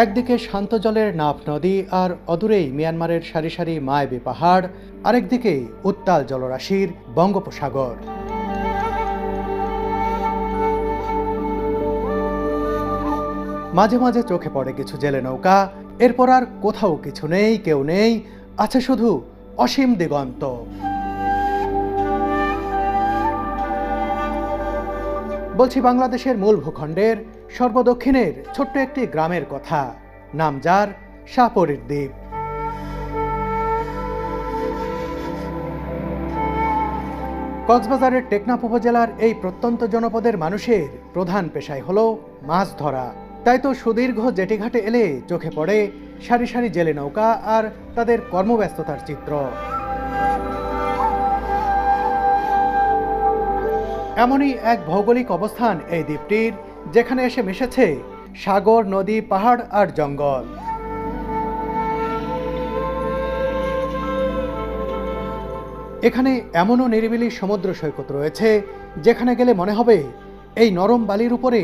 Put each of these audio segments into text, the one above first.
একদিকে শান্ত জলের নাফ নদী আর অদূরেই মিয়ানমারের সারি সারি মায়াবী পাহাড়, আরেকদিকে উত্তাল জলরাশির বঙ্গোপসাগর। মাঝে মাঝে চোখে পড়ে কিছু জেলে নৌকা, এরপর আর কোথাও কিছু নেই, কেউ নেই, আছে শুধু অসীম দিগন্ত। বলছি বাংলাদেশের মূল ভূখণ্ডের সর্বদক্ষিণের ছোট্ট একটি গ্রামের কথা, নাম যার শাহপরীর দ্বীপ। কক্সবাজারের টেকনাফ উপজেলার এই প্রত্যন্ত জনপদের মানুষের প্রধান পেশাই হলো মাছ ধরা। তাই তো সুদীর্ঘ জেটিঘাটে এলে চোখে পড়ে সারি সারি জেলে নৌকা আর তাদের কর্মব্যস্ততার চিত্র। এমনই এক ভৌগোলিক অবস্থান এই দ্বীপটির, যেখানে এসে মিশেছে সাগর, নদী, পাহাড় আর জঙ্গল। এখানে এমনও নিরিবিলি সমুদ্র সৈকত রয়েছে যেখানে গেলে মনে হবে এই নরম বালির উপরে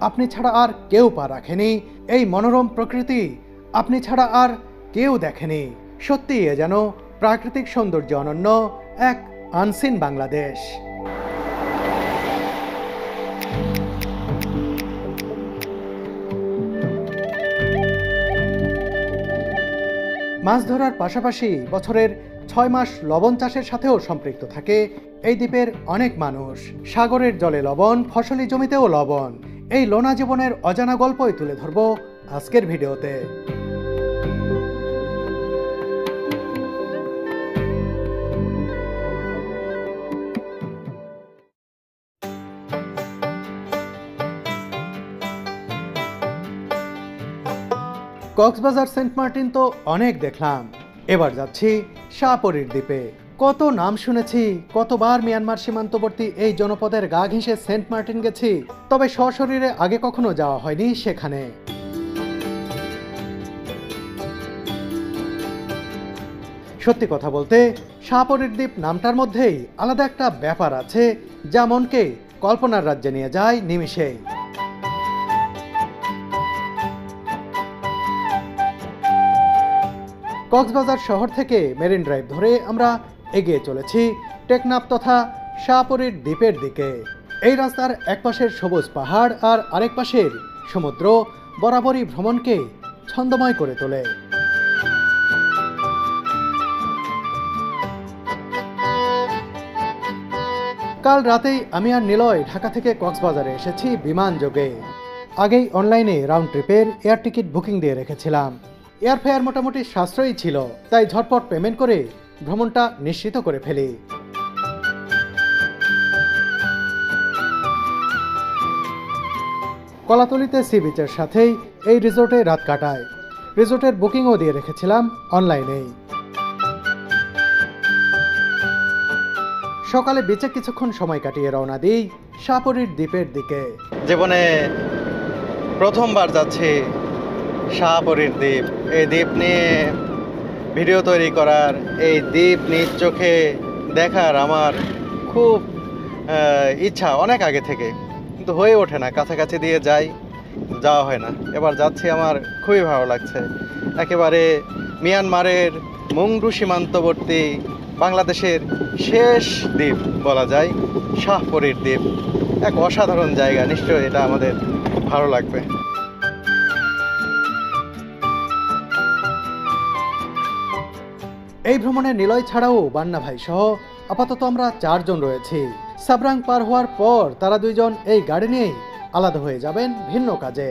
আপনি ছাড়া আর কেউ পা রাখেনি, এই মনোরম প্রকৃতি আপনি ছাড়া আর কেউ দেখেনি। সত্যি এ যেন প্রাকৃতিক সৌন্দর্য অনন্য এক আনসিন বাংলাদেশ। মাছ ধরার পাশাপাশি বছরের 6 মাস লবণ চাষের সাথেও সম্পৃক্ত থাকে এই দ্বীপের অনেক মানুষ। সাগরের জলে লবণ, ফসলি জমিতেও লবণ, এই লোনা জীবনের অজানা গল্পই তুলে ধরব আজকের ভিডিওতে। কক্সবাজার সেন্ট মার্টিন তো অনেক দেখলাম, এবার যাচ্ছি শাহপরীর দ্বীপে। কত নাম শুনেছি, কতবার মিয়ানমার সীমান্তবর্তী এই জনপদের গা ঘেঁষে সেন্ট মার্টিন গেছি, তবে সশরীরে আগে কখনো যাওয়া হয়নি সেখানে। সত্যি কথা বলতে শাহপরীর দ্বীপ নামটার মধ্যেই আলাদা একটা ব্যাপার আছে যা মনকে কল্পনার রাজ্যে নিয়ে যায় নিমিষেই। কক্সবাজার শহর থেকে মেরিন ড্রাইভ ধরে আমরা এগিয়ে চলেছি টেকনাফ তথা শাহপরীর দ্বীপের দিকে। এই রাস্তার এক পাশের সবুজ পাহাড় আর আরেক পাশের সমুদ্র বরাবরই ভ্রমণকে ছন্দময় করে তোলে। কাল রাতেই আমি আর নিলয় ঢাকা থেকে কক্সবাজারে এসেছি বিমান যোগে। আগেই অনলাইনে রাউন্ড ট্রিপের এয়ার টিকিট বুকিং দিয়ে রেখেছিলাম। এয়ার ফেয়ার মোটামুটি সাশ্রয়ী ছিল, তাই ঝটপট পেমেন্ট করে ভ্রমণটা নিশ্চিত করে ফেলি। কলাতলিতে সি বিচের সাথেই এই রিসোর্টে রাত কাটায়। রিসোর্টের বুকিংও দিয়ে রেখেছিলাম অনলাইনেই। সকালে বিচে কিছুক্ষণ সময় কাটিয়ে রওনা দিই শাহপরীর দ্বীপের দিকে। জীবনে প্রথমবার যাচ্ছি শাহপরীর দ্বীপ। এই দ্বীপ নিয়ে ভিডিও তৈরি করার, এই দ্বীপ নিজ চোখে দেখার আমার খুব ইচ্ছা অনেক আগে থেকে, কিন্তু হয়ে ওঠে না। কাছাকাছি দিয়ে যাওয়া হয় না। এবার যাচ্ছি, আমার খুবই ভালো লাগছে। একেবারে মিয়ানমারের মুংডু সীমান্তবর্তী বাংলাদেশের শেষ দ্বীপ বলা যায় শাহপরীর দ্বীপ। এক অসাধারণ জায়গা, নিশ্চয়ই এটা আমাদের ভালো লাগবে। এই ভ্রমণে নিলয় ছাড়াও বান্না ভাই সহ আপাতত আমরা 4 জন রয়েছি। সাবরাং পার হওয়ার পর তারা 2 জন এই গাড়ি নিয়েই আলাদা হয়ে যাবেন ভিন্ন কাজে।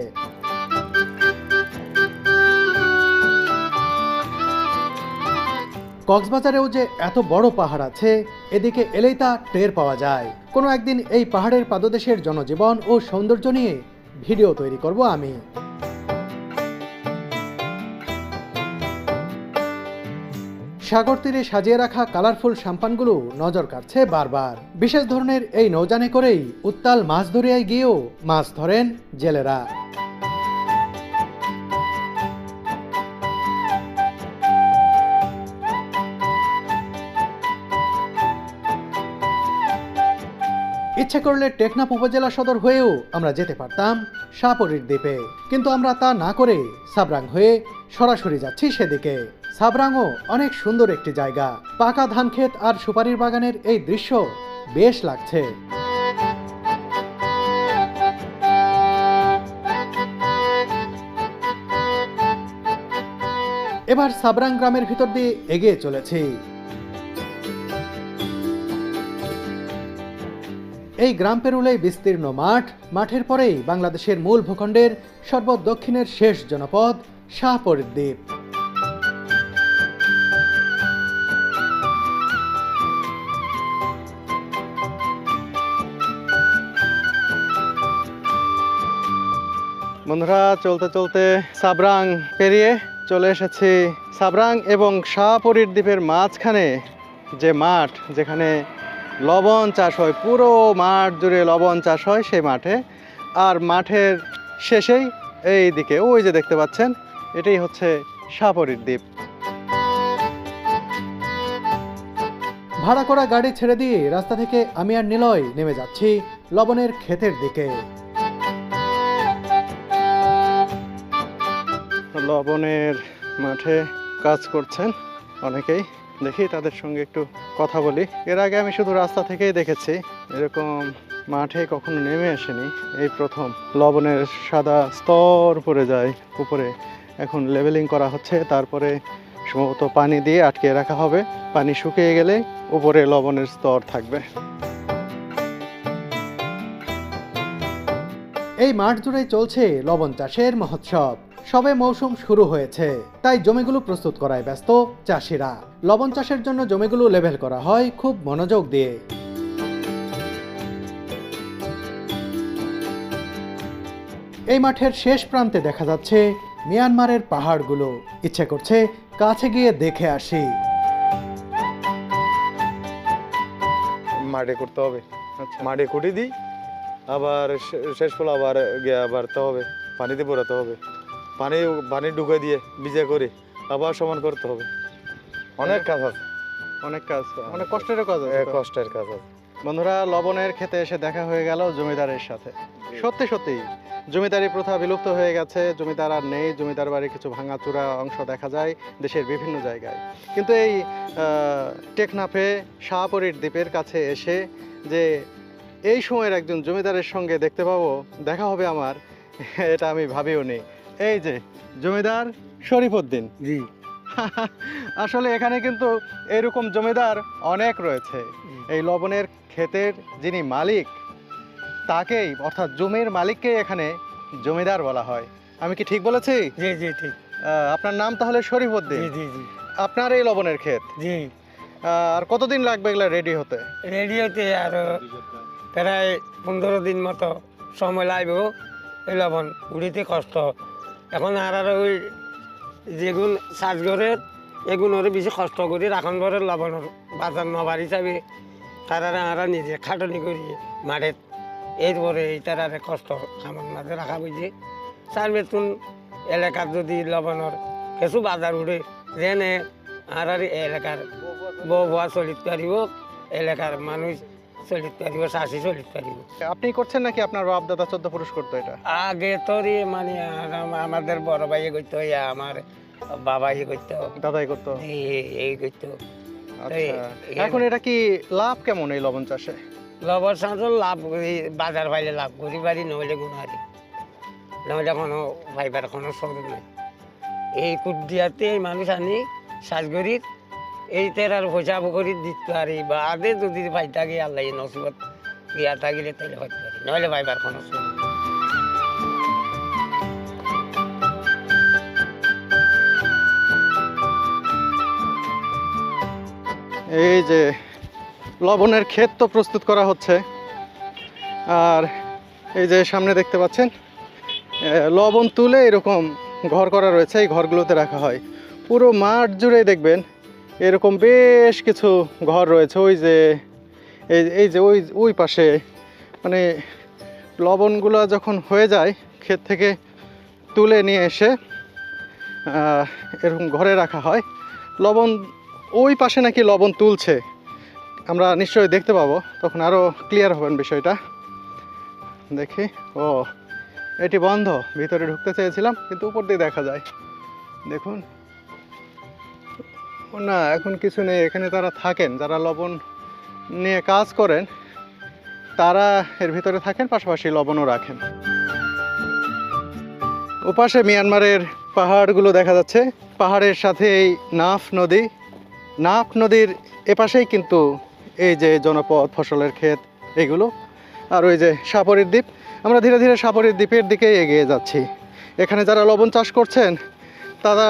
কক্সবাজারেও যে এত বড় পাহাড় আছে, এদিকে এলেই তা টের পাওয়া যায়। কোনো একদিন এই পাহাড়ের পাদদেশের জনজীবন ও সৌন্দর্য নিয়ে ভিডিও তৈরি করব আমি। সাগর তীরে সাজিয়ে রাখা কালারফুল সাম্পানগুলো নজর কাটছে বারবার। বিশেষ ধরনের এই নৌযানে করেই উত্তাল মাছ ধরিয়ায় গিয়েও মাছ ধরেন জেলেরা। ইচ্ছে করলে টেকনাফ উপজেলা সদর হয়েও আমরা যেতে পারতাম শাহপরীর দ্বীপে, কিন্তু আমরা তা না করে সাবরাং হয়ে সরাসরি যাচ্ছি সেদিকে। সাবরাংও অনেক সুন্দর একটি জায়গা। পাকা ধান ক্ষেত আর সুপারির বাগানের এই দৃশ্য বেশ লাগছে। এবার সাবরাং গ্রামের ভিতর দিয়ে এগিয়ে চলেছি। এই গ্রাম পেরুলেই বিস্তীর্ণ মাঠ, মাঠের পরেই বাংলাদেশের মূল ভূখণ্ডের সর্বদক্ষিণের শেষ জনপদ শাহপরীর দ্বীপ। বন্ধুরা, চলতে চলতে সাবরাং পেরিয়ে চলে এসেছি। সাবরাং এবং শাহপরীর দ্বীপের মাঝখানে যে মাঠ, যেখানে লবণ চাষ হয়, পুরো মাঠ জুড়ে লবণ চাষ হয় সেই মাঠে। আর মাঠের শেষেই এই দিকে ওই যে দেখতে পাচ্ছেন, এটাই হচ্ছে শাহপরীর দ্বীপ। ভাড়া করা গাড়ি ছেড়ে দিয়ে রাস্তা থেকে আমি আর নিলয় নেমে যাচ্ছি লবণের ক্ষেতের দিকে। লবণের মাঠে কাজ করছেন অনেকেই, দেখি তাদের সঙ্গে একটু কথা বলি। এর আগে আমি শুধু রাস্তা থেকেই দেখেছি, এরকম মাঠে কখনো নেমে আসেনি, এই প্রথম। লবণের সাদা স্তর পড়ে যায় উপরে, এখন লেভেলিং করা হচ্ছে, তারপরে সম্ভবত পানি দিয়ে আটকে রাখা হবে। পানি শুকিয়ে গেলে উপরে লবণের স্তর থাকবে। এই মাঠ জুড়েই চলছে লবণ চাষের মহোৎসব। সবে মৌসুম শুরু হয়েছে, তাই জমিগুলো প্রস্তুত করায় ব্যস্ত চাষিরা। লবণ চাষের জন্য জমিগুলো লেভেল করা হয় খুব মনোযোগ দিয়ে। এই মাঠের শেষ প্রান্তে দেখা যাচ্ছে মিয়ানমারের পাহাড়গুলো। ইচ্ছে করছে কাছে গিয়ে দেখে আসি। মাঠে করতে হবে, মাঠে কুটি দিই, আবার শেষ ফল আবার গিয়ে বাড়তে হবে, পানিতে পড়াতে হবে, পানি ঢুকে দিয়ে ভিজে করে আবার সমান করতে হবে। অনেক কাজ আছে, অনেক কাজ, অনেক কষ্টের কাজ আছে। কষ্টের কাজ আছে। বন্ধুরা, লবণের খেতে এসে দেখা হয়ে গেল জমিদারের সাথে। সত্যি সত্যি জমিদারি প্রথা বিলুপ্ত হয়ে গেছে, জমিদার আর নেই। জমিদার বাড়ির কিছু ভাঙাচুরা অংশ দেখা যায় দেশের বিভিন্ন জায়গায়, কিন্তু এই টেকনাফে শাহপরীর দ্বীপের কাছে এসে যে এই সময়ের একজন জমিদারের সঙ্গে দেখতে পাবো, দেখা হবে আমার, এটা আমি ভাবিও নি। এই যে জমিদার শরীফউদ্দিন জি। আসলে এখানে কিন্তু এরকম জমিদার অনেক রয়েছে। এই লবণের ক্ষেতের যিনি মালিক, তাকেই অর্থাৎ জমির মালিককে এখানে জমিদার বলা হয়। আমি কি ঠিক বলেছি? জি জি ঠিক। আপনার নাম তাহলে শরীফউদ্দিন? জি জি জি। আপনার এই লবণের ক্ষেত? জি। আর কতদিন লাগবে এগুলা রেডি হতে? রেডি হতে আরো প্রায় 15 দিন মতো সময় লাগবে। এই লবণ উড়িতে কষ্ট। এখন আর ওই যেগুন সাজগরের এগুলোর বেশি কষ্ট করি রাখন ঘরের লবণের বাজার নবার হিসাবে তারা আরা নিজে খাটনি করি মাঠে। এরপরে এইটার আর কষ্ট আমার মাঝে রাখা বুঝে চার বেতন এলাকার যদি লবণের কিছু বাজার উঠে যেনে আর এলাকার বউ বুয়া চলিত পারিব, এলাকার মানুষ চলিত পারিব, চাষি চলিত পারিব। আপনি করছেন নাকি আপনার বাপ দাদা 14 পুরুষ করতো এটা? আগে তোর মানে আমাদের বড় ভাইয়ে করতো, আমার বাবাই করতো, দাদাই করতো, এই করতো। এখন এটা কি লাভ কেমন এই লবণ চাষে? লবণ চাষের লাভ করি, বাজার পাইলে লাভ করি পারি, নইলে গুণারি, নইলে কোনো ভাইবার কোনো সরু নাই। এই কুট দিয়াতে মানুষ আনি সাজগরির এই তেরার পয়সা করি দিতে পারি, বা আগে যদি ভাই থাকি আল্লাহ নসিবত গিয়া থাকিলে তাইলে হইতে পারি, নইলে ভাইবার কোনো সরু। এই যে লবণের ক্ষেত তো প্রস্তুত করা হচ্ছে, আর এই যে সামনে দেখতে পাচ্ছেন লবণ তুলে এরকম ঘর করা রয়েছে, এই ঘরগুলোতে রাখা হয়। পুরো মাঠ জুড়ে দেখবেন এরকম বেশ কিছু ঘর রয়েছে। ওই যে এই যে ওই পাশে, মানে লবণগুলো যখন হয়ে যায় ক্ষেত থেকে তুলে নিয়ে এসে এরকম ঘরে রাখা হয়। লবণ ওই পাশে নাকি লবণ তুলছে, আমরা নিশ্চয়ই দেখতে পাবো, তখন আরও ক্লিয়ার হবেন বিষয়টা। দেখি, ও এটি বন্ধ, ভিতরে ঢুকতে চেয়েছিলাম কিন্তু উপর দিয়ে দেখা যায়। দেখুন, ও না, এখন কিছু নেই। এখানে তারা থাকেন, যারা লবণ নিয়ে কাজ করেন তারা এর ভিতরে থাকেন, পাশাপাশি লবণও রাখেন। ওপাশে মিয়ানমারের পাহাড়গুলো দেখা যাচ্ছে, পাহাড়ের সাথে এই নাফ নদী, নাফ নদীর এপাশেই কিন্তু এই যে জনপদ, ফসলের ক্ষেত এগুলো, আর ওই যে সাপরির দ্বীপ। আমরা ধীরে ধীরে সাপরির দ্বীপের দিকেই এগিয়ে যাচ্ছি। এখানে যারা লবণ চাষ করছেন তারা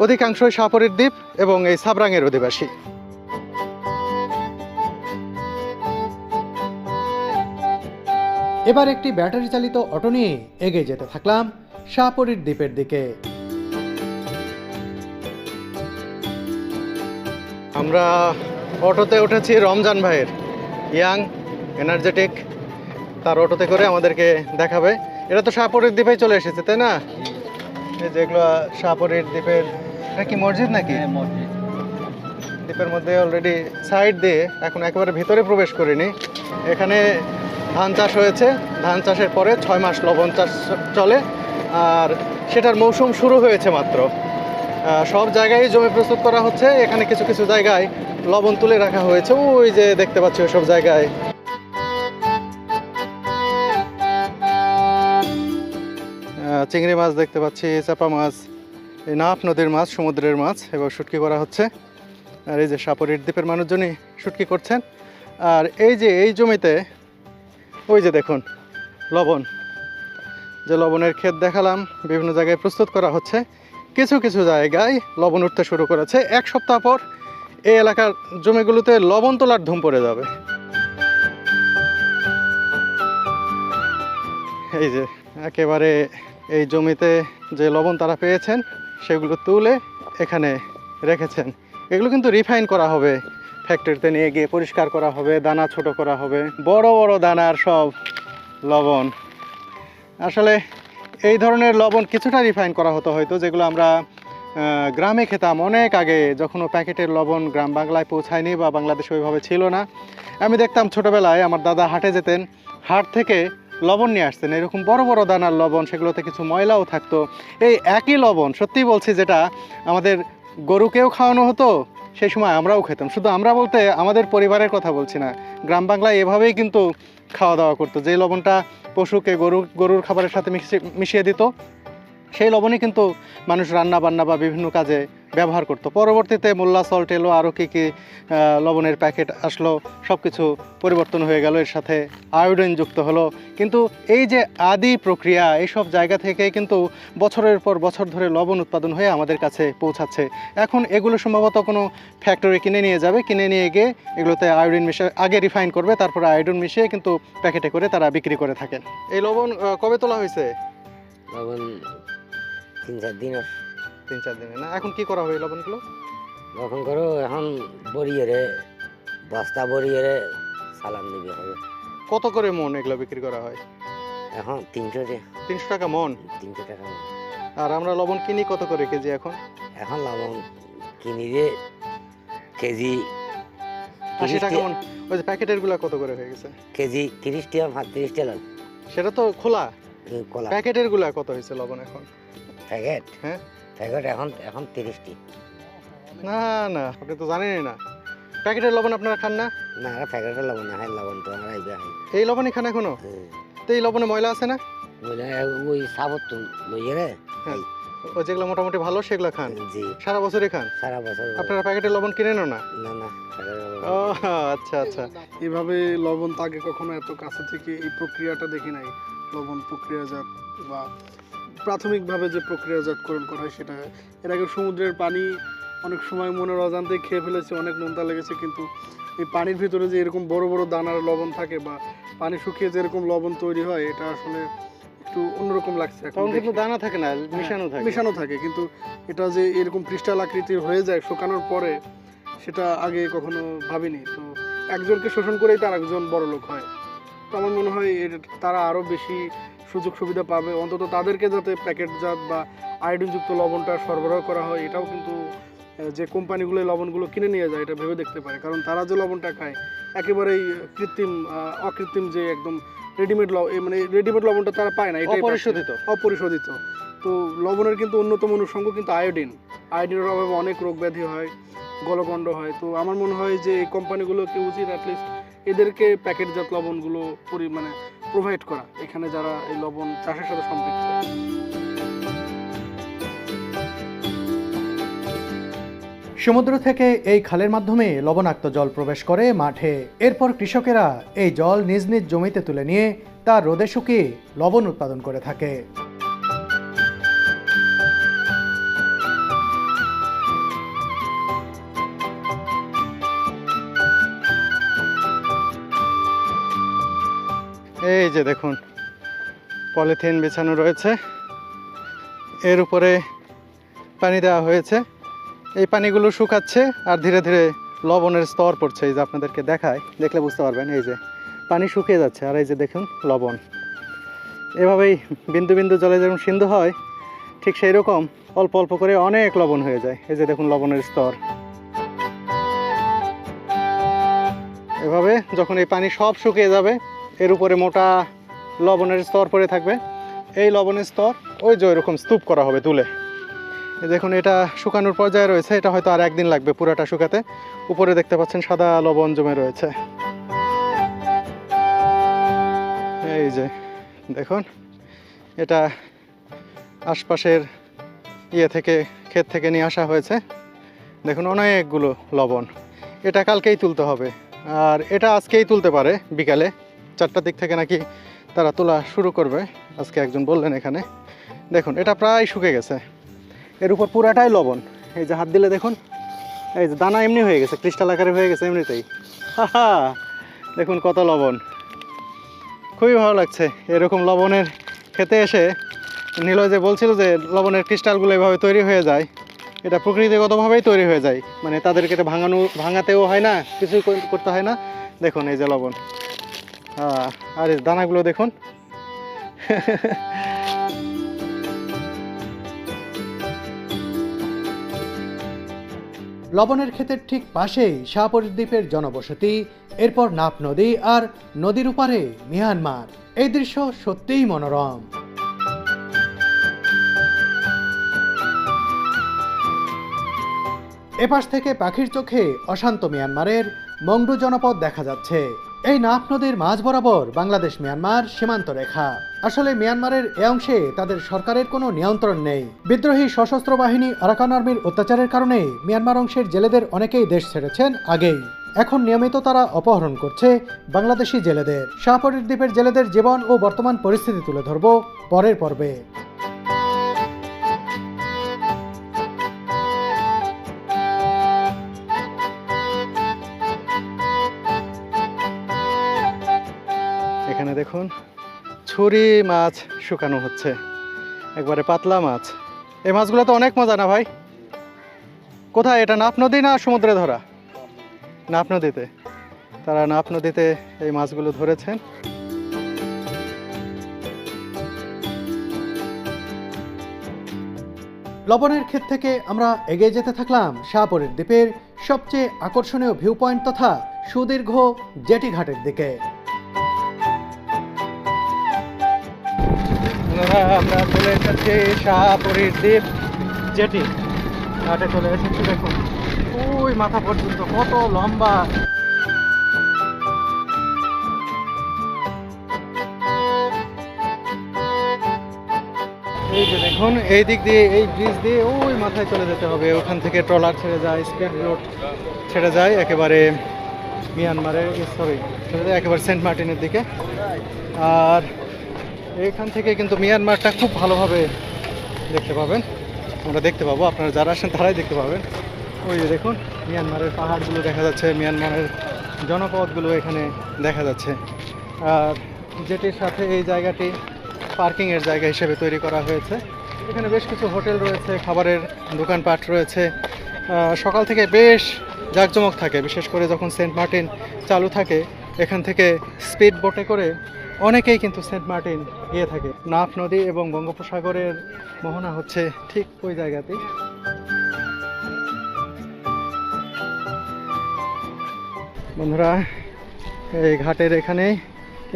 অধিকাংশই সাপরির দ্বীপ এবং এই সাবরাঙের অধিবাসী। এবার একটি ব্যাটারি চালিত অটো নিয়ে এগিয়ে যেতে থাকলাম সাপরির দ্বীপের দিকে। আমরা অটোতে উঠেছি রমজান ভাইয়ের, ইয়াং, এনার্জেটিক। তার অটোতে করে আমাদেরকে দেখাবে। এটা তো সাপরির দ্বীপে চলে এসেছে, তাই না? এই যেগুলো সাপরির দ্বীপের, এটা কি মসজিদ নাকি? মসজিদ। দ্বীপের মধ্যে অলরেডি সাইড দিয়ে, এখন একেবারে ভিতরে প্রবেশ করিনি। এখানে ধান চাষ হয়েছে, ধান চাষের পরে 6 মাস লবণ চাষ চলে, আর সেটার মৌসুম শুরু হয়েছে মাত্র। সব জায়গায় জমি প্রস্তুত করা হচ্ছে। এখানে কিছু কিছু জায়গায় লবণ তুলে রাখা হয়েছে, ওই যে দেখতে পাচ্ছি ওই সব জায়গায়। চিংড়ি মাছ দেখতে পাচ্ছি, চাপা মাছ, এই নাফ নদীর মাছ, সমুদ্রের মাছ এবার শুটকি করা হচ্ছে। আর এই যে সাপরির দ্বীপের মানুষজনই শুটকি করছেন। আর এই যে এই জমিতে ওই যে দেখুন লবণ, যে লবণের ক্ষেত দেখালাম, বিভিন্ন জায়গায় প্রস্তুত করা হচ্ছে। কিছু কিছু জায়গায় লবণ উঠতে শুরু করেছে। 1 সপ্তাহ পর এই এলাকার জমিগুলোতে লবণ তোলার ধুম পড়ে যাবে। এই যে একেবারে এই জমিতে যে লবণ তারা পেয়েছেন সেগুলো তুলে এখানে রেখেছেন। এগুলো কিন্তু রিফাইন করা হবে, ফ্যাক্টরিতে নিয়ে গিয়ে পরিষ্কার করা হবে, দানা ছোট করা হবে, বড় বড় দানার সব লবণ। আসলে এই ধরনের লবণ কিছুটা রিফাইন করা হতো হয়তো, যেগুলো আমরা গ্রামে খেতাম অনেক আগে, যখন প্যাকেটের লবণ গ্রাম বাংলায় পৌঁছায়নি বা বাংলাদেশে ওইভাবে ছিল না। আমি দেখতাম ছোটোবেলায় আমার দাদা হাটে যেতেন, হাট থেকে লবণ নিয়ে আসতেন, এরকম বড় বড় দানার লবণ, সেগুলোতে কিছু ময়লাও থাকতো। এই একই লবণ, সত্যিই বলছি, যেটা আমাদের গরুকেও খাওয়ানো হতো, সেই সময় আমরাও খেতাম। শুধু আমরা বলতে আমাদের পরিবারের কথা বলছি না, গ্রাম বাংলায় এভাবেই কিন্তু খাওয়া দাওয়া করতো। যে লবণটা পশুকে গরুর খাবারের সাথে মিশিয়ে দিত, সেই লবণই কিন্তু মানুষ রান্না বান্না বা বিভিন্ন কাজে ব্যবহার করত। পরবর্তীতে মোল্লা সল্ট এলো, আরও কী কী লবণের প্যাকেট আসলো, সব কিছু পরিবর্তন হয়ে গেল, এর সাথে আয়োডিন যুক্ত হলো। কিন্তু এই যে আদি প্রক্রিয়া, এইসব জায়গা থেকে কিন্তু বছরের পর বছর ধরে লবণ উৎপাদন হয়ে আমাদের কাছে পৌঁছাচ্ছে। এখন এগুলো সম্ভবত কোনো ফ্যাক্টরি কিনে নিয়ে যাবে, কিনে নিয়ে গিয়ে এগুলোতে আয়োডিন মিশিয়ে আগে রিফাইন করবে, তারপরে আয়োডিন মিশিয়ে কিন্তু প্যাকেটে করে তারা বিক্রি করে থাকেন। এই লবণ কবে তোলা হয়েছে? লবণ 3-4 দিন। 3-4 দিনে না? এখন কি করা হবে এই লবণগুলো? লবণ করো এখন বড়িয়ে বস্তা বড়িয়ে সালান দিবি হবে। কত করে মন এগুলো বিক্রি করা হয় এখন 300 টাকা মন। 300 টাকা মণ। আর আমরা লবণ কিনি কত করে কেজি এখন? এখন লবণ কিনি যে কেজি 80 টাকা মন। ওই যে প্যাকেটের গুলা কত করে হয়ে গেছে? কেজি 30 টাকা 35 টাকা। সেটা তো খোলা। কলা প্যাকেটের গুলা কত হয়েছে লবণ এখন? প্যাকেট? হ্যাঁ প্যাকেট এখন 30 টাকা। না না, আপনি তো জানেনই না। প্যাকেটের লবণ আপনারা খান না? না, প্যাকেটের লবণ না, হয় লবণ তো আমরা আইবা খাই। এই লবণই খান এখনো? তো এই লবণে ময়লা আছে না? ওই সাবত তো লইয়ে রে। হ্যাঁ, ওই যেগুলো মোটামুটি ভালো সেগুলো খান? জি, সারা বছরই খান? সারা বছর। আপনারা প্যাকেটের লবণ কিনেনও না? না না, ও আচ্ছা আচ্ছা। এভাবে লবণ তো আগে কখনো এত কাছে থেকে এই প্রক্রিয়াটা দেখি নাই। লবণ প্রক্রিয়াজাত বা প্রাথমিকভাবে যে প্রক্রিয়াজাতকরণ করা হয় সেটা। এর আগে সমুদ্রের পানি অনেক সময় মনের অজান্তেই খেয়ে ফেলেছে, অনেক নোনতা লেগেছে, কিন্তু এই পানির ভিতরে যে এরকম বড় বড় দানার লবণ থাকে বা পানি শুকিয়ে যেরকম লবণ তৈরি হয়, এটা আসলে একটু অন্যরকম লাগছে। তখন কিন্তু দানা থাকে না, মিশানো থাকে। কিন্তু এটা যে এরকম ক্রিস্টাল আকৃতির হয়ে যায় শুকানোর পরে, সেটা আগে কখনো ভাবিনি। তো একজনকে শোষণ করেই তার একজন বড় লোক হয়। তো আমার মনে হয় তারা আরও বেশি সুযোগ সুবিধা পাবে, অন্তত তাদেরকে যাতে প্যাকেটজাত বা আয়োডিনযুক্ত লবণটা সরবরাহ করা হয়, এটাও কিন্তু যে কোম্পানিগুলো লবণগুলো কিনে নিয়ে যায় এটা ভেবে দেখতে পারে। কারণ তারা যে লবণটা খায় একেবারেই কৃত্রিম অকৃত্রিম যে একদম রেডিমেড মানে রেডিমেড লবণটা তারা পায় না, এটাই অপরিশোধিত। অপরিশোধিত। তো লবণের কিন্তু অন্যতম অনুষঙ্গ কিন্তু আয়োডিন। আয়োডিনের অভাবে অনেক রোগ ব্যাধি হয়, গলগণ্ড হয়। তো আমার মনে হয় যে এই কোম্পানিগুলোকে উচিত অ্যাটলিস্ট এদেরকে প্যাকেটজাত লবণগুলো মানে প্রোভাইড করা, এখানে যারা এই লবণ চাষের সাথে সম্পৃক্ত। সমুদ্র থেকে এই খালের মাধ্যমে লবণাক্ত জল প্রবেশ করে মাঠে। এরপর কৃষকেরা এই জল নিজ নিজ জমিতে তুলে নিয়ে তা রোদে শুকিয়ে লবণ উৎপাদন করে থাকে। এই যে দেখুন পলিথিন বিছানো রয়েছে, এর উপরে পানি দেওয়া হয়েছে। এই পানিগুলো শুকাচ্ছে আর ধীরে ধীরে লবণের স্তর পড়ছে। এই যে আপনাদেরকে দেখায়, দেখলে বুঝতে পারবেন। এই যে পানি শুকিয়ে যাচ্ছে আর এই যে দেখুন লবণ। এভাবেই বিন্দু বিন্দু জলে যেমন সিন্ধু হয়, ঠিক সেই রকম অল্প অল্প করে অনেক লবণ হয়ে যায়। এই যে দেখুন লবণের স্তর। এভাবে যখন এই পানি সব শুকিয়ে যাবে, এর উপরে মোটা লবণের স্তর পড়ে থাকবে। এই লবণের স্তর ওই যে ওইরকম স্তূপ করা হবে তুলে। দেখুন এটা শুকানোর পর্যায়ে রয়েছে, এটা হয়তো আর একদিন লাগবে পুরাটা শুকাতে। উপরে দেখতে পাচ্ছেন সাদা লবণ জমে রয়েছে। এই যে দেখুন এটা আশপাশের থেকে ক্ষেত থেকে নিয়ে আসা হয়েছে। দেখুন অনেকগুলো লবণ। এটা কালকেই তুলতে হবে, আর এটা আজকেই তুলতে পারে। বিকালে 4টার দিক থেকে নাকি তারা তোলা শুরু করবে, আজকে একজন বললেন এখানে। দেখুন এটা প্রায় শুকে গেছে, এর উপর পুরাটাই লবণ। এই যে হাত দিলে দেখুন, এই যে দানা এমনি হয়ে গেছে, ক্রিস্টাল আকারে হয়ে গেছে এমনিতেই। দেখুন কত লবণ, খুবই ভালো লাগছে এরকম লবণের খেতে এসে। নীলয় যে বলছিল যে লবণের ক্রিস্টালগুলো এভাবে তৈরি হয়ে যায়, এটা প্রকৃতিগতভাবেই তৈরি হয়ে যায়, মানে তাদেরকে এটা ভাঙাতেও হয় না, কিছুই করতে হয় না। দেখুন এই যে লবণ, আর এই দানাগুলো দেখুন। লবণের ক্ষেতের ঠিক পাশেই শাহপরীর দ্বীপের জনবসতি, এরপর নাফ নদী আর নদীর উপারে মিয়ানমার। এই দৃশ্য সত্যিই মনোরম। এপাশ থেকে পাখির চোখে অশান্ত মিয়ানমারের মংডু জনপদ দেখা যাচ্ছে। এই নাফ নদীর মাঝ বরাবর বাংলাদেশ মিয়ানমার সীমান্ত রেখা। আসলে মিয়ানমারের এ অংশে তাদের সরকারের কোনো নিয়ন্ত্রণ নেই। বিদ্রোহী সশস্ত্র বাহিনী আরাকান আর্মির অত্যাচারের কারণে মিয়ানমার অংশের জেলেদের অনেকেই দেশ ছেড়েছেন আগেই। এখন নিয়মিত তারা অপহরণ করছে বাংলাদেশি জেলেদের। শাহপরীর দ্বীপের জেলেদের জীবন ও বর্তমান পরিস্থিতি তুলে ধরব পরের পর্বে। এখানে দেখুন ছুরি মাছ শুকানো হচ্ছে, একবারে পাতলা মাছ। এই মাছগুলো তো অনেক মজা না ভাই? কোথায় এটা, নাফ নদী না সমুদ্রে ধরা? নাফ নদীতে, তারা নাফ নদীতে এই মাছগুলো ধরেছেন। লবণের ক্ষেত থেকে আমরা এগিয়ে যেতে থাকলাম শাহপরীর দ্বীপের সবচেয়ে আকর্ষণীয় ভিউ পয়েন্ট তথা সুদীর্ঘ জেটি ঘাটের দিকে। আমরা চলে এসেছি শাহপরীর দ্বীপ জেটি ঘাটে চলে এসেছি। দেখুন ওই মাথা পর্যন্ত কত লম্বা। এই যে দেখুন এই দিক দিয়ে, এই ব্রিজ দিয়ে ওই মাথায় চলে যেতে হবে। ওখান থেকে ট্রলার ছেড়ে যায়, স্পিড বোট ছেড়ে যায় একেবারে মিয়ানমারের, ছেড়ে যায় একেবারে সেন্ট মার্টিনের দিকে। আর এইখান থেকে কিন্তু মিয়ানমারটা খুব ভালোভাবে দেখতে পাবেন, আমরা দেখতে পাবো, আপনারা যারা আসেন তারাই দেখতে পাবেন। ওই যে দেখুন মিয়ানমারের পাহাড়গুলো দেখা যাচ্ছে, মিয়ানমারের জনপদগুলো এখানে দেখা যাচ্ছে। আর যেটির সাথে এই জায়গাটি পার্কিংয়ের জায়গা হিসেবে তৈরি করা হয়েছে। এখানে বেশ কিছু হোটেল রয়েছে, খাবারের দোকানপাট রয়েছে। সকাল থেকে বেশ জাঁকজমক থাকে, বিশেষ করে যখন সেন্ট মার্টিন চালু থাকে। এখান থেকে স্পিড বোটে করে অনেকেই কিন্তু সেন্ট মার্টিন গিয়ে থাকে। নাফ নদী এবং বঙ্গোপসাগরের মোহনা হচ্ছে ঠিক ওই জায়গাতেই। বন্ধুরা এই ঘাটের এখানে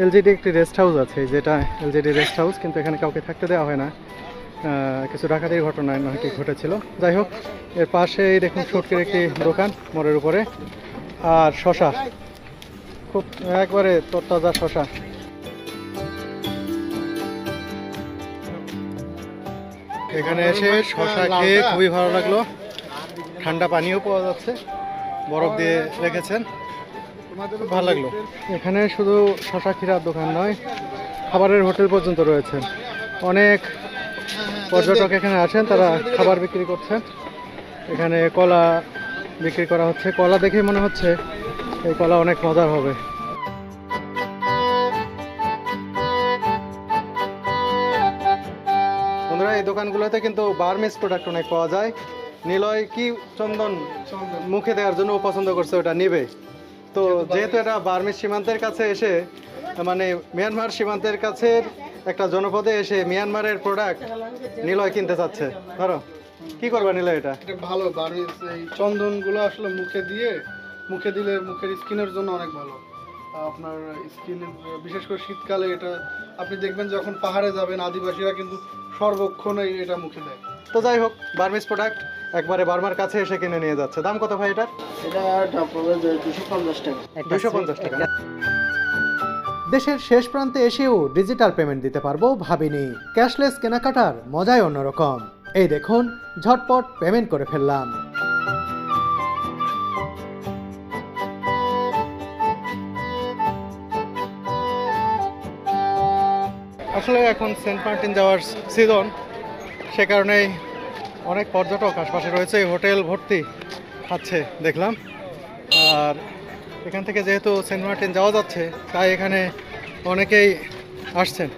এলজিডি একটি রেস্ট হাউস আছে, যেটা এলজিডি রেস্ট হাউস, কিন্তু এখানে কাউকে থাকতে দেওয়া হয় না। কিছু ডাকাতির ঘটনা নাকি ঘটেছিল। যাই হোক, এর পাশেই দেখুন শুটকির একটি দোকান মোড়ের উপরে, আর শশা, খুব একবারে তরতাজা শশা। এখানে এসে শশা খেয়ে খুবই ভালো লাগলো। ঠান্ডা পানিও পাওয়া যাচ্ছে, বরফ দিয়ে রেখেছেন, খুব ভালো লাগলো। এখানে শুধু শশা ক্ষীরার দোকান নয়, খাবারের হোটেল পর্যন্ত রয়েছে। অনেক পর্যটক এখানে আসেন, তারা খাবার বিক্রি করছেন। এখানে কলা বিক্রি করা হচ্ছে, কলা দেখে মনে হচ্ছে এই কলা অনেক মজার হবে। বন্ধুরা, এই দোকানগুলোতে কিন্তু বার্মিস প্রোডাক্ট অনেক পাওয়া যায়। নিলয় কি চন্দন মুখে দেওয়ার জন্য পছন্দ করছে, ওটা নিবে। তো যেহেতু এটা বার্মিস সীমান্তের কাছে এসে, মানে মিয়ানমার সীমান্তের কাছে একটা জনপদে এসে মিয়ানমারের প্রোডাক্ট নিলয় কিনতে চাচ্ছে। ধরো কি করবা নিলয়? এটা ভালো বার্মিস, এই চন্দনগুলো আসলে মুখে দিলে মুখের স্কিনের জন্য অনেক ভালো। আপনার স্কিন, বিশেষ করে শীতকালে এটা আপনি দেখবেন, যখন পাহাড়ে যাবেন আদিবাসীরা কিন্তু সর্বক্ষণই এটা মুখে দেয়। তো যাই হোক, বার্মিস প্রোডাক্ট একবারে বার্মার কাছে এসে কিনে নিয়ে যাচ্ছে। দাম কত ভাই এটার? এটা 250 টাকা। 250 টাকা। দেশের শেষ প্রান্তে এসেও ডিজিটাল পেমেন্ট দিতে পারবো ভাবিনি। ক্যাশলেস কেনাকাটার মজাই অন্যরকম। এই দেখুন, ঝটপট পেমেন্ট করে ফেললাম। আসলে এখন সেন্ট মার্টিন যাওয়ার সিজন, সে কারণেই অনেক পর্যটক আশপাশে রয়েছে। হোটেল ভর্তি আছে দেখলাম। আর এখান থেকে যেহেতু সেন্ট মার্টিন যাওয়া যাচ্ছে, তাই এখানে অনেকেই আসছেন।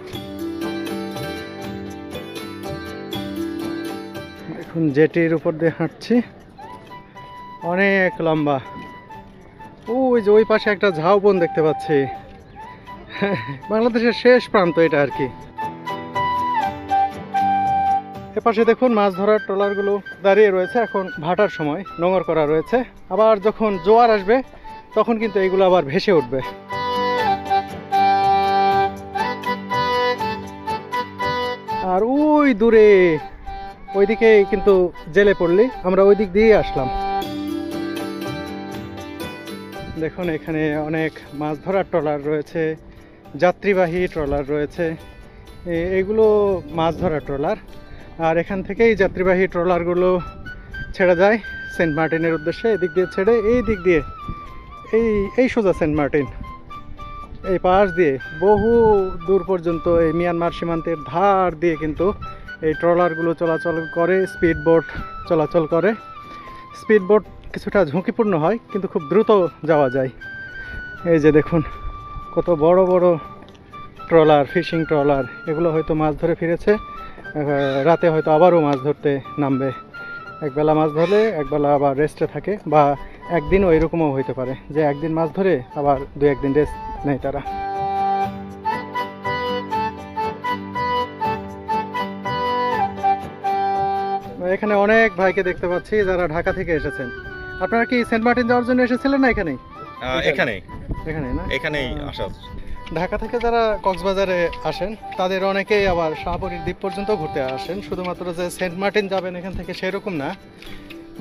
এখন জেটির উপর দিয়ে হাঁটছি, অনেক লম্বা। ওই যে ওই পাশে একটা ঝাউবন দেখতে পাচ্ছি। বাংলাদেশের শেষ প্রান্ত এটা আর কি। এপাশে দেখুন, মাছ ধরার ট্রলারগুলো দাঁড়িয়ে রয়েছে। এখন ভাটার সময় নোঙর করা রয়েছে, আবার যখন জোয়ার আসবে তখন কিন্তু এগুলো আবার ভেসে উঠবে। আর ওই দূরে ওইদিকে কিন্তু জেলে পড়লি, আমরা ওই দিক দিয়ে আসলাম। দেখুন, এখানে অনেক মাছ ধরার ট্রলার রয়েছে, যাত্রীবাহী ট্রলার রয়েছে। এগুলো মাছ ধরার ট্রলার। আর এখান থেকেই যাত্রীবাহী ট্রলারগুলো ছেড়ে যায় সেন্ট মার্টিনের উদ্দেশ্যে। এদিক দিয়ে ছেড়ে এই দিক দিয়ে এই সোজা সেন্ট মার্টিন, এই পাশ দিয়ে বহু দূর পর্যন্ত এই মিয়ানমার সীমান্তের ধার দিয়ে কিন্তু এই ট্রলারগুলো চলাচল করে। স্পিড বোট চলাচল করে। স্পিড বোট কিছুটা ঝুঁকিপূর্ণ হয়, কিন্তু খুব দ্রুত যাওয়া যায়। এই যে দেখুন, কত বড় বড় ট্রলার, ফিশিং ট্রলার। এগুলো হয়তো মাছ ধরে ফিরেছে, রাতে হয়তো আবারও মাছ ধরতে নামবে। একবেলা মাছ ধরলে একবেলা আবার রেস্টে থাকে, বা একদিনও এরকমও হইতে পারে যে একদিন মাছ ধরে আবার 2-1 দিন রেস্ট নেয় তারা। এখানে অনেক ভাইকে দেখতে পাচ্ছি যারা ঢাকা থেকে এসেছেন। আপনারা কি সেন্ট মার্টিন যাওয়ার জন্য এসেছিলেন না এখানেই? এখানেই না, এখানেই আসা। ঢাকা থেকে যারা কক্সবাজারে আসেন তাদের অনেকেই আবার শাহপরীর দ্বীপ পর্যন্ত ঘুরতে আসেন। শুধুমাত্র যে সেন্ট মার্টিন যাবেন এখান থেকে সেরকম না।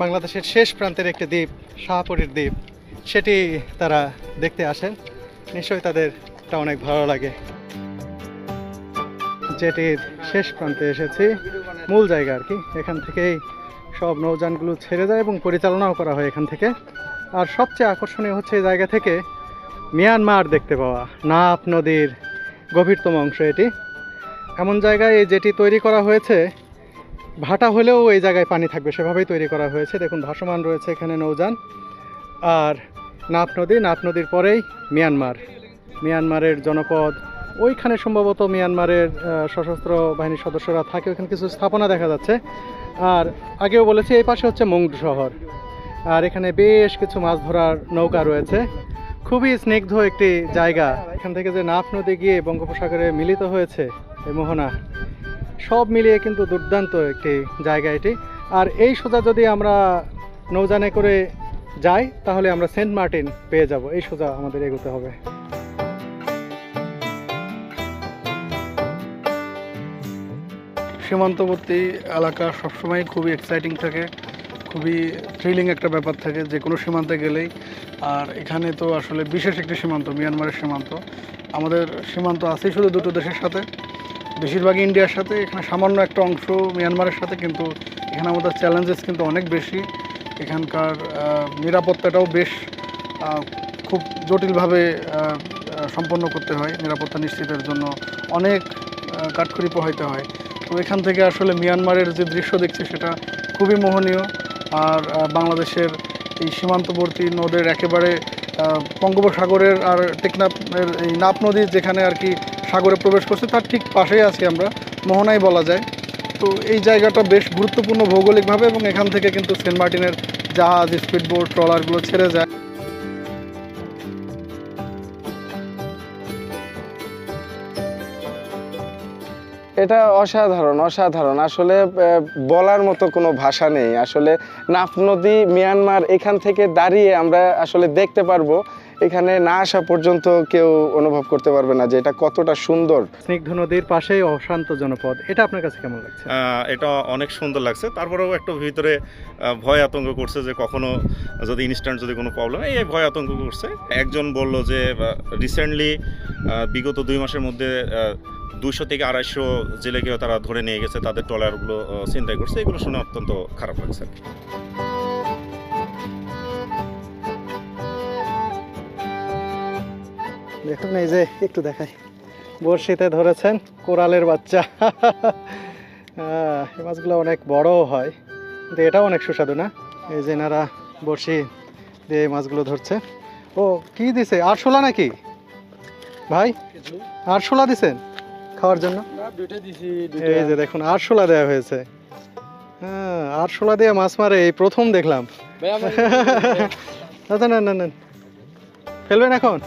বাংলাদেশের শেষ প্রান্তের একটি দ্বীপ, শাহপরীর দ্বীপ, সেটি তারা দেখতে আসেন। নিশ্চয়ই তাদের এটা অনেক ভালো লাগে। যেটির শেষ প্রান্তে এসেছি, মূল জায়গা আর কি। এখান থেকেই সব নৌযানগুলো ছেড়ে যায় এবং পরিচালনাও করা হয় এখান থেকে। আর সবচেয়ে আকর্ষণীয় হচ্ছে এই জায়গা থেকে মিয়ানমার দেখতে পাওয়া। নাফ নদীর গভীরতম অংশ এটি। এমন জায়গায় এই যেটি তৈরি করা হয়েছে, ভাটা হলেও এই জায়গায় পানি থাকবে সেভাবেই তৈরি করা হয়েছে। দেখুন, ভাসমান রয়েছে এখানে নৌযান। আর নাফ নদীর পরেই মিয়ানমারের জনপদ। ওইখানে সম্ভবত মিয়ানমারের সশস্ত্র বাহিনীর সদস্যরা থাকে, ওইখানে কিছু স্থাপনা দেখা যাচ্ছে। আর আগেও বলেছি, এই পাশে হচ্ছে মংডু শহর। আর এখানে বেশ কিছু মাছ ধরার নৌকা রয়েছে। খুবই স্নিগ্ধ একটি জায়গা। এখান থেকে যে নাফ নদী গিয়ে বঙ্গোপসাগরে মিলিত হয়েছে এই মোহনা, সব মিলিয়ে কিন্তু দুর্দান্ত একটি জায়গা এটি। আর এই সোজা যদি আমরা নৌযানে করে যাই তাহলে আমরা সেন্ট মার্টিন পেয়ে যাব। এই সোজা আমাদের এগোতে হবে। সীমান্তবর্তী এলাকা সবসময় খুবই এক্সাইটিং থাকে, খুবই থ্রিলিং একটা ব্যাপার থাকে যে কোনো সীমান্তে গেলেই। আর এখানে তো আসলে বিশেষ একটি সীমান্ত, মিয়ানমারের সীমান্ত। আমাদের সীমান্ত আছেই শুধু দুটো দেশের সাথে, বেশিরভাগই ইন্ডিয়ার সাথে, এখানে সামান্য একটা অংশ মিয়ানমারের সাথে। কিন্তু এখানে আমাদের চ্যালেঞ্জেস কিন্তু অনেক বেশি। এখানকার নিরাপত্তাটাও বেশ খুব জটিলভাবে সম্পন্ন করতে হয়। নিরাপত্তা নিশ্চিতের জন্য অনেক কাঠখড়ি পোহাইতে হয়। তো এখান থেকে আসলে মিয়ানমারের যে দৃশ্য দেখছি সেটা খুবই মোহনীয়। আর বাংলাদেশের এই সীমান্তবর্তী নদের একেবারে বঙ্গোপসাগরের আর টেকনাফের এই নাপ নদী যেখানে আর কি সাগরে প্রবেশ করছে তার ঠিক পাশেই আছি আমরা, মোহনাই বলা যায়। তো এই জায়গাটা বেশ গুরুত্বপূর্ণ ভৌগোলিকভাবে, এবং এখান থেকে কিন্তু সেন্ট মার্টিনের জাহাজ, স্পিডবোট, ট্রলারগুলো ছেড়ে যায়। এটা অসাধারণ অসাধারণ, আসলে বলার মতো কোনো ভাষা নেই। আসলে নাফ নদী মিয়ানমার এখান থেকে দাঁড়িয়ে আমরা আসলে দেখতে পারবো, এখানে না আসা পর্যন্ত কেউ অনুভব করতে পারবে না যে এটা কতটা সুন্দর। স্নিগ্ধ নদীর পাশেই অশান্ত জনপদ, এটা আপনার কাছে কেমন লাগছে? এটা অনেক সুন্দর লাগছে। তারপরেও একটু ভিতরে ভয় আতঙ্ক করছে যে কখনো যদি ইনস্ট্যান্ট যদি কোনো প্রবলেম, এই ভয় আতঙ্ক করছে। একজন বলল যে রিসেন্টলি বিগত 2 মাসের মধ্যে 200 থেকে 250 জেলেকেও তারা ধরে নিয়ে গেছে, তাদের ট্রলারগুলো ছিনতাই করছে। এগুলো শুনে অত্যন্ত খারাপ লাগছে আর কি। দেখুন এই যে একটু দেখাই, বড়শিতে ধরেছেন কোরালের বাচ্চা। এই মাছগুলো অনেক বড় হয়, কিন্তু এটাও অনেক সুস্বাদু না? এই যে এনারা বড়শি দিয়ে এই মাছগুলো ধরছে। ও কি দিছে, আরশোলা নাকি ভাই? আরশোলা দিছেন খাওয়ার জন্য? এই যে দেখুন আরশোলা দেওয়া হয়েছে। হ্যাঁ, আরশোলা দিয়ে মাছ মারে এই প্রথম দেখলাম। না না না না, ফেলবেন এখন?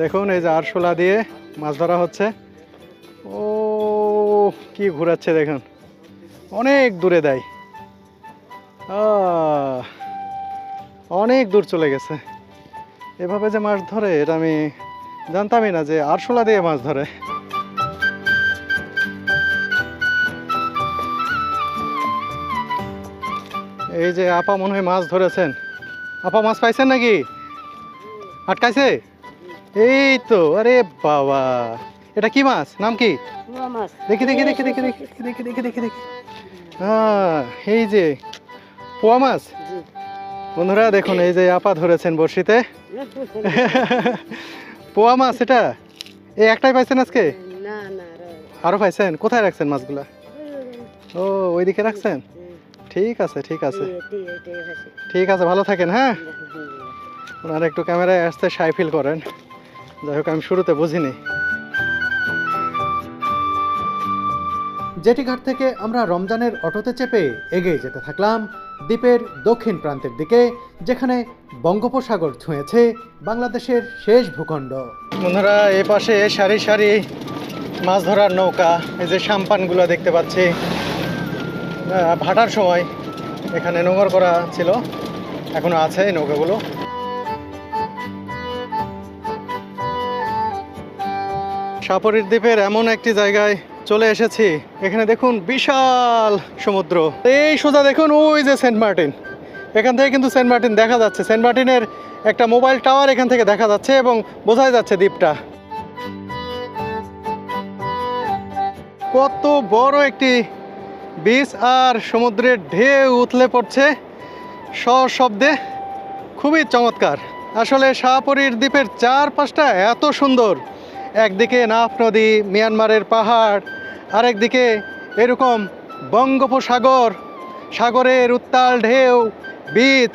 দেখুন এই যে আরশোলা দিয়ে মাছ ধরা হচ্ছে। ও কি ঘুরাচ্ছে দেখুন, অনেক দূরে দেয়, অনেক দূর চলে গেছে। এভাবে যে মাছ ধরে এটা আমি জানতামই না, যে আরশোলা দিয়ে মাছ ধরে। এই যে আপা মনে হয় মাছ ধরেছেন। আপা মাছ পাইছেন নাকি? আটকাইছে? এই তো, আরে বাবা, এটা কি মাছ, নাম কি? দেখি দেখি দেখি দেখি দেখি দেখি দেখি দেখি দেখি হ্যাঁ, এই যে পোয়া মাছ। বন্ধুরা দেখুন এই যে আপা ধরেছেন বড়শিতে পোয়া মাছ। এটা এই একটাই পাইছেন আজকে? আরো পাইছেন? কোথায় রাখছেন মাছগুলা? ও ওইদিকে রাখছেন? ঠিক আছে ঠিক আছে ঠিক আছে, ভালো থাকেন। হ্যাঁ, ওনারা একটু ক্যামেরায় আসতে শাই ফিল করেন। যাই হোক, আমি শুরুতে বুঝিনি। জেটিঘাট থেকে আমরা রমজানের অটোতে চেপে এগিয়ে যেতে থাকলাম দ্বীপের দক্ষিণ প্রান্তের দিকে, যেখানে বঙ্গোপসাগর ছুঁয়েছে বাংলাদেশের শেষ ভূখণ্ড। বন্ধুরা, এ পাশে সারি সারি মাছ ধরার নৌকা, এই যে সাম্পানগুলো দেখতে পাচ্ছি। ভাটার সময় এখানে নোঙর করা ছিল, এখনো আছে এই নৌকাগুলো। সাপরির দ্বীপের এমন একটি জায়গায় চলে এসেছি, এখানে দেখুন বিশাল সমুদ্র। এই সোজা দেখুন ওই যে সেন্ট মার্টিন, এখান থেকে কিন্তু সেন্ট মার্টিন দেখা যাচ্ছে। সেন্ট মার্টিনের একটা মোবাইল টাওয়ার এখান থেকে দেখা যাচ্ছে এবং বোঝাই যাচ্ছে দ্বীপটা। কত বড় একটি বিচ, আর সমুদ্রের ঢেউ উথলে পড়ছে সশব্দে, খুবই চমৎকার। আসলে শাহপরীর দ্বীপের চারপাশটা এত সুন্দর, একদিকে নাফ নদী, মিয়ানমারের পাহাড়, আরেকদিকে এরকম বঙ্গোপসাগর, সাগরের উত্তাল ঢেউ, বিচ,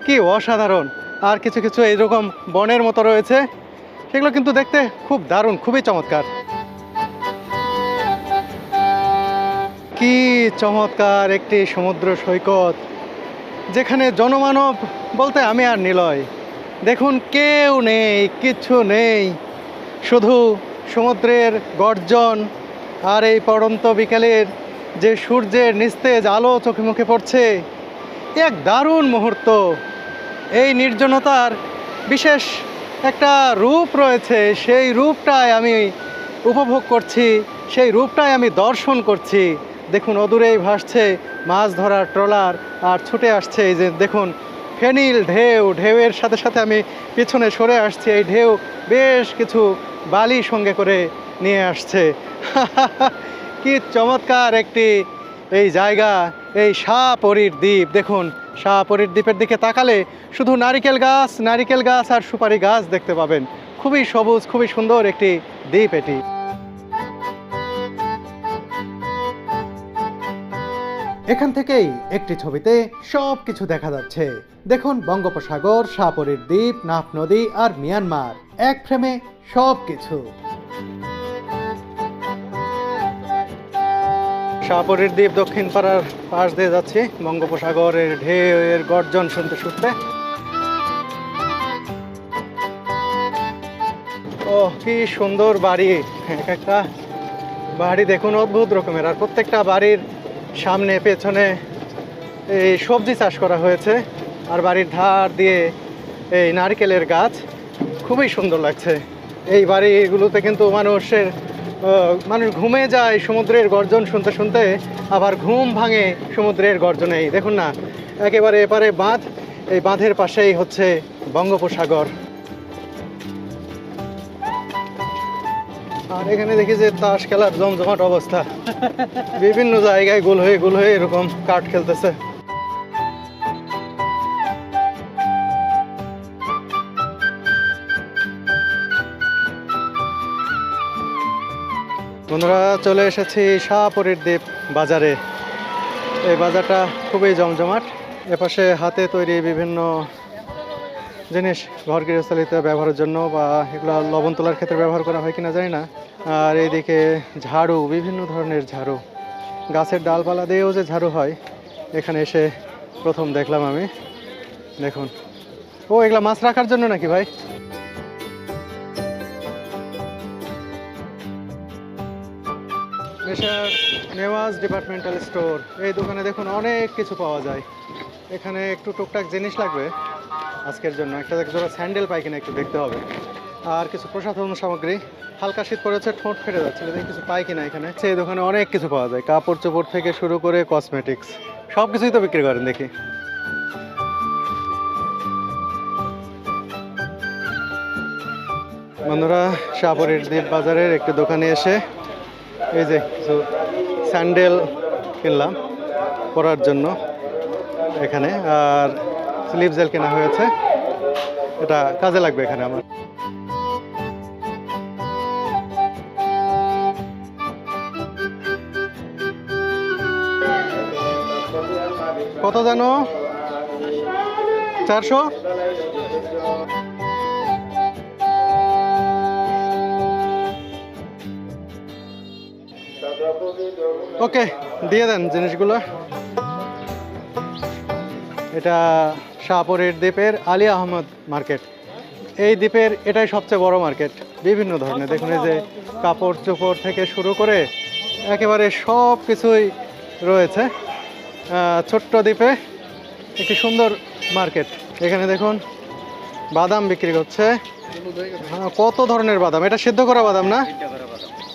কি অসাধারণ। আর কিছু কিছু এইরকম বনের মতো রয়েছে, সেগুলো কিন্তু দেখতে খুব দারুণ, খুবই চমৎকার। কি চমৎকার একটি সমুদ্র সৈকত, যেখানে জনমানব বলতে আমি আর নিলয়। দেখুন কেউ নেই, কিচ্ছু নেই, শুধু সমুদ্রের গর্জন আর এই পড়ন্ত বিকেলের যে সূর্যের নিস্তেজ আলো চোখে মুখে পড়ছে, এক দারুণ মুহূর্ত। এই নির্জনতার বিশেষ একটা রূপ রয়েছে, সেই রূপটাই আমি উপভোগ করছি, সেই রূপটাই আমি দর্শন করছি। দেখুন অদূরেই ভাসছে মাছ ধরার ট্রলার, আর ছুটে আসছে এই যে দেখুন ফেনীল ঢেউ, ঢেউয়ের সাথে সাথে আমি পিছনে সরে আসছি, এই ঢেউ বেশ কিছু বালি সঙ্গে করে নিয়ে আসছে। কি চমৎকার একটি এই জায়গা, এই শাহপরীর দ্বীপ। দেখুন শাহপরীর দ্বীপের দিকে তাকালে শুধু নারিকেল গাছ আর সুপারি গাছ দেখতে পাবেন। খুবই সবুজ, খুবই সুন্দর একটি দ্বীপ এটি। এখান থেকেই একটি ছবিতে সব কিছু দেখা যাচ্ছে। দেখুন বঙ্গোপসাগর, শাহপরীর দ্বীপ, নাফ নদী আর মিয়ানমার, এক ফ্রেমে সব কিছু। শাহপরীর দ্বীপ দক্ষিণ পাড়ার পাশ দিয়ে যাচ্ছি, বঙ্গোপসাগরের ঢেউয়ের গর্জন শুনতে শুনতে। ও কি সুন্দর বাড়ি, এক একটা বাড়ি দেখুন অদ্ভুত রকমের, আর প্রত্যেকটা বাড়ির সামনে পেছনে এই সবজি চাষ করা হয়েছে, আর বাড়ির ধার দিয়ে এই নারকেলের গাছ। খুবই সুন্দর লাগছে। এই বাড়িগুলোতে কিন্তু মানুষ ঘুমে যায় সমুদ্রের গর্জন শুনতে শুনতে, আবার ঘুম ভাঙে সমুদ্রের গর্জনেই। দেখুন না, একেবারে এপারে বাঁধ, এই বাঁধের পাশেই হচ্ছে বঙ্গোপসাগর। আর এখানে দেখি যে তাস খেলার জমজমাট অবস্থা, বিভিন্ন জায়গায় গোল হয়ে এরকম কাঠ খেলতেছে। বন্ধুরা চলে এসেছি শাহপরীর দ্বীপ বাজারে। এই বাজারটা খুবই জমজমাট। এপাশে হাতে তৈরি বিভিন্ন জিনিস ঘর গৃহস্থালিতে ব্যবহারের জন্য, বা এগুলো লবণ তোলার ক্ষেত্রে ব্যবহার করা হয় কিনা জানি না। আর এইদিকে ঝাড়ু, বিভিন্ন ধরনের ঝাড়ু, গাছের ডালপালা দিয়েও যে ঝাড়ু হয়, এখানে এসে প্রথম দেখলাম আমি। দেখুন, ও এগুলা মাছ রাখার জন্য নাকি ভাই? নেওয়াজ ডিপার্টমেন্টাল স্টোর, এই দোকানে দেখুন অনেক কিছু পাওয়া যায়। এখানে একটু টুকটাক জিনিস লাগবে আজকের জন্য, একটা জোড়া স্যান্ডেল পাই কিনা একটু দেখতে হবে, আর কিছু প্রসাধন সামগ্রী। হালকা শীত পড়েছে, ঠোঁট ফেটে যাচ্ছিল, দেখি কিছু পাই কিনা এখানে। সেই দোকানে অনেক কিছু পাওয়া যায়, কাপড় চোপড় থেকে শুরু করে কসমেটিক্স, সব কিছুই তো বিক্রি করেন দেখি। বন্ধুরা শাহপরীর দ্বীপ বাজারের একটি দোকানে এসে এই যে কিছু স্যান্ডেল কিনলাম পরার জন্য এখানে, আর স্লিপ জেল কেনা হয়েছে, এটা কাজে লাগবে এখানে আমার। কত জানো? 400? ওকে, দিয়ে দেন জিনিসগুলো। এটা শাহপরীর দ্বীপের আলী আহমদ মার্কেট। এই দ্বীপের এটাই সবচেয়ে বড় মার্কেট, বিভিন্ন ধরনের। দেখুন এই যে কাপড় চোপড় থেকে শুরু করে একেবারে সব কিছুই রয়েছে। ছোট্ট দ্বীপে একটি সুন্দর মার্কেট। এখানে দেখুন বাদাম বিক্রি করছে, কত ধরনের বাদাম। এটা সিদ্ধ করা বাদাম না?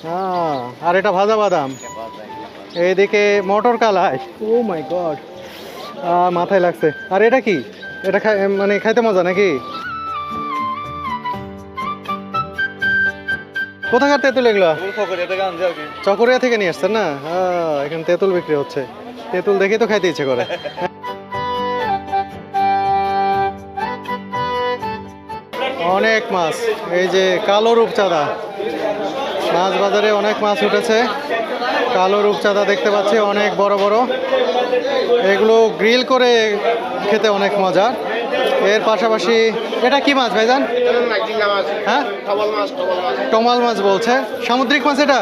হ্যাঁ, আর এটা ভাজা বাদাম। এইদিকে মটর কালাই, ও মাই গড, মাথায় লাগছে। আর এটা কি? এটা মানে খাইতে মজা নাকি? কোথাকার তেঁতুল এগুলো? চকরিয়া থেকে নিয়ে আসছেন না? হ্যাঁ, এখানে তেঁতুল বিক্রি হচ্ছে। তেঁতুল দেখেই তো খাইতে ইচ্ছে করে। অনেক মাছ, এই যে কালো রূপচাঁদা, মাছ বাজারে অনেক মাছ উঠেছে। কালো রূপচাঁদা দেখতে পাচ্ছি, অনেক বড় বড়। এগুলো গ্রিল করে খেতে অনেক মজা। এর পাশাপাশি এটা কি মাছ ভাইজান? হ্যাঁ, টমাল মাছ বলছে, সামুদ্রিক মাছ এটা।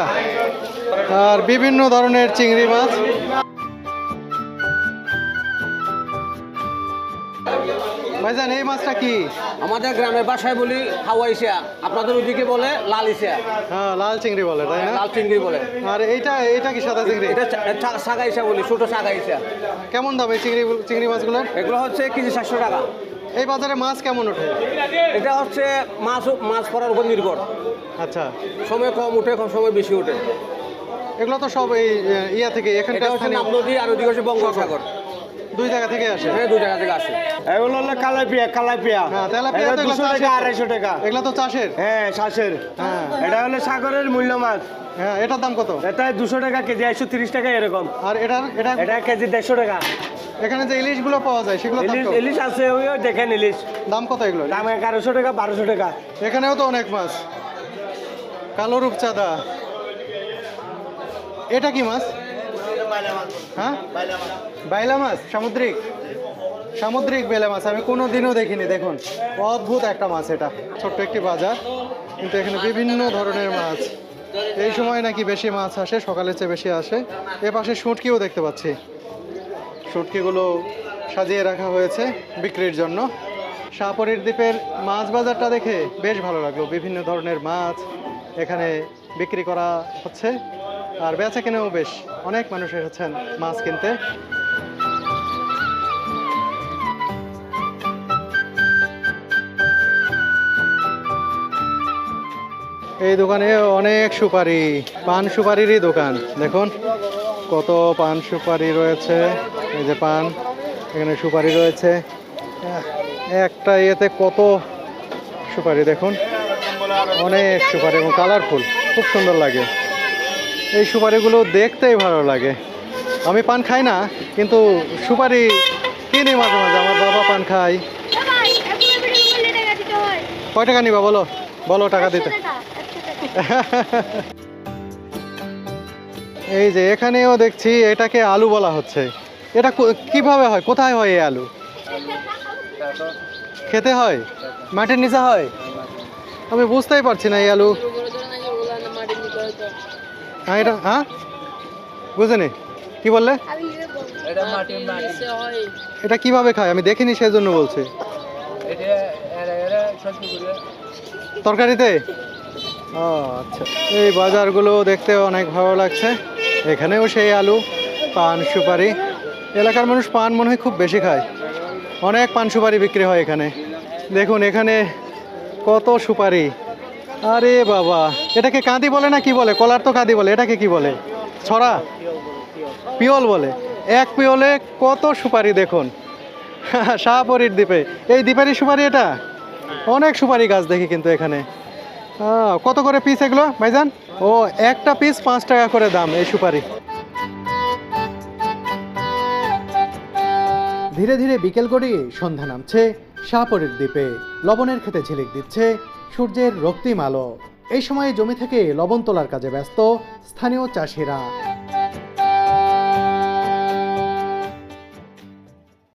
আর বিভিন্ন ধরনের চিংড়ি মাছ। ভাইজান এই মাছটা কি? আমাদের গ্রামের বাসায় বলি হাওয়াইসা, আপনাদের ওদিকে বলে লালিসা। হ্যাঁ, লাল চিংড়ি বলে, তাই না? লাল চিংড়ি বলে। আর এটা কি সাদা চিংড়ি? এটা সাগাইসা বলি, ছোট সাগাইসা। কেমন দাম এই চিংড়ি মাছগুলো? এগুলো হচ্ছে কেজি 700 টাকা। এই বাজারে মাছ কেমন ওঠে? এটা হচ্ছে মাছ পড়ার উপর নির্ভর, আচ্ছা, সময় কম উঠে, কম সময় বেশি ওঠে। এগুলো তো সব এই ইয়া থেকে এটা এখানকার হচ্ছে স্থানীয় নাপ নদী আর ওদিকে হচ্ছে বঙ্গোপসাগর, দুই জায়গা থেকে আসে। হ্যাঁ 2 জায়গা থেকে আসে। এগুলো হলো কালাপিয়া হ্যাঁ, তেলাপিয়া তো এগুলো 200 টাকা চাষের। 250 টাকা। এগুলো তো চাষের। হ্যাঁ শ্বাসের। হ্যাঁ এটা হলো সাগরের মূল্য মাছ। হ্যাঁ, এটার দাম কত? এটা 200 টাকা কেজি, 130 টাকা এরকম। আর এটা এটা কেজি 150 টাকা। এখানে যে ইলিশগুলো পাওয়া যায় সেগুলো দাম কত? ইলিশ আছে, ওই দেখেন ইলিশ দাম কত এগুলো? দাম 1100 টাকা 1200 টাকা। এখানেও তো অনেক মাছ। কালো রূপচাঁদা, এটা কি মাছ? হ্যাঁ, বাইলা মাছ। সামুদ্রিক বেলে মাছ আমি কোনোদিনও দেখিনি। দেখুন, অদ্ভুত একটা মাছ। এটা ছোট্ট একটি বাজার, কিন্তু এখানে বিভিন্ন ধরনের মাছ। এই সময় নাকি বেশি মাছ আসে, সকালের চেয়ে বেশি আসে। এ পাশে শুঁটকিও দেখতে পাচ্ছি। শুঁটকিগুলো সাজিয়ে রাখা হয়েছে বিক্রির জন্য। শাহপরীর দ্বীপের মাছ বাজারটা দেখে বেশ ভালো লাগলো। বিভিন্ন ধরনের মাছ এখানে বিক্রি করা হচ্ছে, আর বেচা কিনেও বেশ অনেক মানুষ এসেছেন মাছ কিনতে। এই দোকানে অনেক সুপারি, পান সুপারিরই দোকান। দেখুন কত পান সুপারি রয়েছে। এই যে পান, এখানে সুপারি রয়েছে। একটা ইয়েতে কত সুপারি দেখুন, অনেক সুপারি এবং কালারফুল, খুব সুন্দর লাগে। এই সুপারিগুলো দেখতেই ভালো লাগে। আমি পান খাই না, কিন্তু সুপারি কিনি মাঝে মাঝে। আমার বাবা পান খায়। কয় টাকা নিবা বলো? বলো টাকা দিতে। এই যে এখানেও দেখছি এটাকে আলু বলা হচ্ছে। এটা কিভাবে হয়, কোথায় হয় এই আলু? খেতে হয়, মাটির নিচে হয়? আমি বুঝতেই পারছি না এই আলু। হ্যাঁ, এটা হ্যাঁ বুঝেনি, কি বললে? এটা কিভাবে খায় আমি দেখিনি, সেই জন্য বলছি। তরকারিতে? ও আচ্ছা। এই বাজারগুলো দেখতে অনেক ভালো লাগছে। এখানেও সেই আলু, পান সুপারি। এলাকার মানুষ পান মনে হয় খুব বেশি খায়। অনেক পান সুপারি বিক্রি হয় এখানে। দেখুন এখানে কত সুপারি। আরে বাবা, এটাকে কাঁদি বলে না কি বলে? কলার তো কাঁদি বলে, এটাকে কি বলে? ছড়া, পিওল বলে। এক পিওলে কত সুপারি দেখুন। শাহপরীর দ্বীপে, এই দ্বীপেরই সুপারি এটা। অনেক সুপারি গাছ দেখি কিন্তু এখানে। কত করে পিস এগুলো ভাইজান? ও, একটা পিস 5 টাকা করে দাম এই সুপারি। ধীরে ধীরে বিকেল গড়িয়ে সন্ধ্যা নামছে শাহপরীর দ্বীপে। লবণের খেতে ঝিলিক দিচ্ছে সূর্যের রক্তিম আলো। এই সময়ে জমি থেকে লবণ তোলার কাজে ব্যস্ত স্থানীয় চাষিরা।